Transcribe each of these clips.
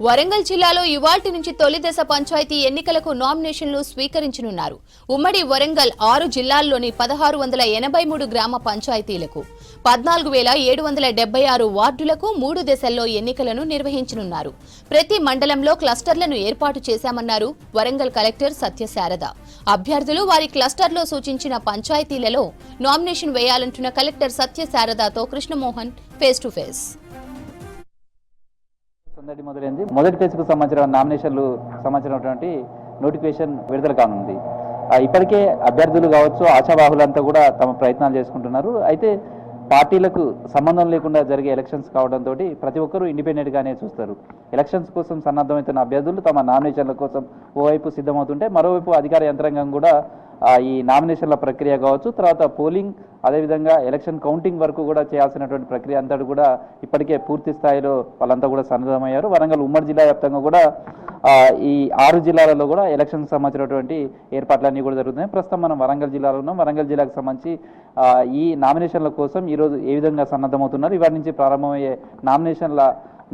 వరంగల్ జిల్లాలో ఇవాల్టి నుంచి తొలి దశ పంచాయతీ ఎన్నికలకు నామినేషన్లు స్వీకరించనున్నారు. ఉమ్మడి వరంగల్ 6 జిల్లాల్లోని 1683 గ్రామ పంచాయతీలకు 14,776 వార్డులకు 3 దశల్లో ఎన్నికలను నిర్వహించనున్నారు. ప్రతి మండలంలో క్లస్టర్లను ఏర్పాటు చేశామన్నారు వరంగల్ కలెక్టర్ సత్యశారద. అభ్యర్థులు వారి క్లస్టర్లో సూచించిన పంచాయతీలలో నామినేషన్ వేయాలంటున్న కలెక్టర్ సత్యశారదతో కృష్ణమోహన్ ఫేస్ టు ఫేస్. మొదలైంది. మొదటి ఫేజ్కు సంబంధించిన నామినేషన్లు సంబంధించినటువంటి నోటిఫికేషన్ విడుదల కానుంది. ఇప్పటికే అభ్యర్థులు కావచ్చు, ఆశావాహులంతా కూడా తమ ప్రయత్నాలు చేసుకుంటున్నారు. అయితే పార్టీలకు సంబంధం లేకుండా జరిగే ఎలక్షన్స్ కావడంతో ప్రతి ఒక్కరూ ఇండిపెండెంట్గానే చూస్తారు. ఎలక్షన్స్ కోసం సన్నద్ధమవుతున్న అభ్యర్థులు తమ నామినేషన్ల కోసం ఓవైపు సిద్ధమవుతుంటే మరోవైపు అధికార యంత్రాంగం కూడా ఈ నామినేషన్ల ప్రక్రియ కావచ్చు, తర్వాత పోలింగ్, అదేవిధంగా ఎలక్షన్ కౌంటింగ్ వరకు కూడా చేయాల్సినటువంటి ప్రక్రియ అంతా కూడా ఇప్పటికే పూర్తి స్థాయిలో వాళ్ళంతా కూడా సన్నద్ధమయ్యారు. వరంగల్ ఉమ్మడి జిల్లా వ్యాప్తంగా కూడా ఈ 6 జిల్లాలలో కూడా ఎలక్షన్ సంబంధించినటువంటి ఏర్పాట్లన్నీ కూడా జరుగుతున్నాయి. ప్రస్తుతం మనం వరంగల్ జిల్లాలో ఉన్నాం. వరంగల్ జిల్లాకు సంబంధించి ఈ నామినేషన్ల కోసం ఈరోజు ఏ విధంగా సన్నద్ధమవుతున్నారు, ఇవాటి నుంచి ప్రారంభమయ్యే నామినేషన్ల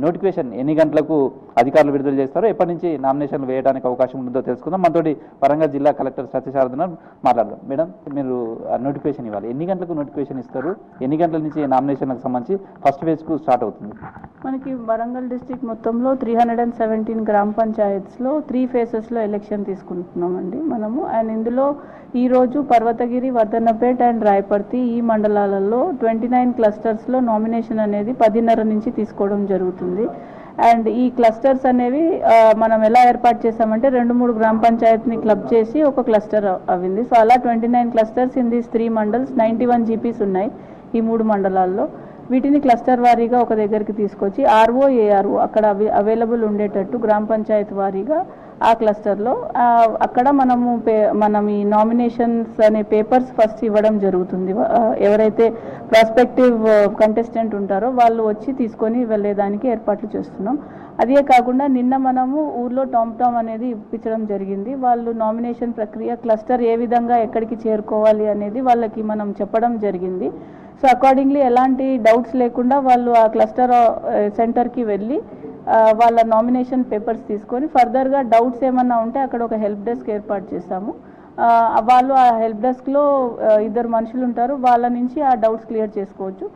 నోటిఫికేషన్ ఎన్ని గంటలకు అధికారులు విడుదల చేస్తారో, ఎప్పటి నుంచి నామినేషన్లు వేయడానికి అవకాశం ఉంటుందో తెలుసుకుందాం. మనతోటి వరంగల్ జిల్లా కలెక్టర్ సత్యశారద మాట్లాడదాం. మేడం, మీరు నోటిఫికేషన్ ఇవ్వాలి. ఎన్ని గంటలకు నోటిఫికేషన్ ఇస్తారు? ఎన్ని గంటల నుంచి నామినేషన్లకు సంబంధించి ఫస్ట్ ఫేజ్కు స్టార్ట్ అవుతుంది? మనకి వరంగల్ డిస్ట్రిక్ట్ మొత్తంలో 317 గ్రామ పంచాయత్స్లో 3 ఫేజెస్లో ఎలక్షన్ తీసుకుంటున్నామండి మనము. అండ్ ఇందులో ఈరోజు పర్వతగిరి, వర్ధన్నపేట అండ్ రాయపర్తి ఈ మండలాలలో 29 క్లస్టర్స్లో నామినేషన్ అనేది 10:30 నుంచి తీసుకోవడం జరుగుతుంది. అండ్ ఈ క్లస్టర్స్ అనేవి మనం ఎలా ఏర్పాటు చేసామంటే 2-3 గ్రామ పంచాయత్ని క్లబ్ చేసి ఒక క్లస్టర్ అయింది. సో అలా 29 clusters in these 3 mandals, 91 GPs ఉన్నాయి ఈ 3 మండలాల్లో. వీటిని క్లస్టర్ వారీగా ఒక దగ్గరికి తీసుకొచ్చి ఆర్ఓ, ఏఆర్ఓ అక్కడ అవైలబుల్ ఉండేటట్టు గ్రామ పంచాయతీ వారీగా ఆ క్లస్టర్లో అక్కడ మనం ఈ నామినేషన్స్ అనే పేపర్స్ ఫస్ట్ ఇవ్వడం జరుగుతుంది. ఎవరైతే ప్రాస్పెక్టివ్ కంటెస్టెంట్ ఉంటారో వాళ్ళు వచ్చి తీసుకొని వెళ్ళేదానికి ఏర్పాట్లు చేస్తున్నాం. అదే కాకుండా నిన్న మనము ఊర్లో టామ్ అనేది ఇప్పించడం జరిగింది. వాళ్ళు నామినేషన్ ప్రక్రియ క్లస్టర్ ఏ విధంగా ఎక్కడికి చేరుకోవాలి అనేది వాళ్ళకి మనం చెప్పడం జరిగింది. సో అకార్డింగ్లీ ఎలాంటి డౌట్స్ లేకుండా వాళ్ళు ఆ క్లస్టర్ సెంటర్కి వెళ్ళి వాళ్ళ నామినేషన్ పేపర్స్ తీసుకొని ఫర్దర్గా డౌట్స్ ఏమన్నా ఉంటే అక్కడ ఒక హెల్ప్ డెస్క్ ఏర్పాటు చేస్తాము. వాళ్ళు ఆ హెల్ప్ డెస్క్లో 2 మనుషులు ఉంటారు, వాళ్ళ నుంచి ఆ డౌట్స్ క్లియర్ చేసుకోవచ్చు.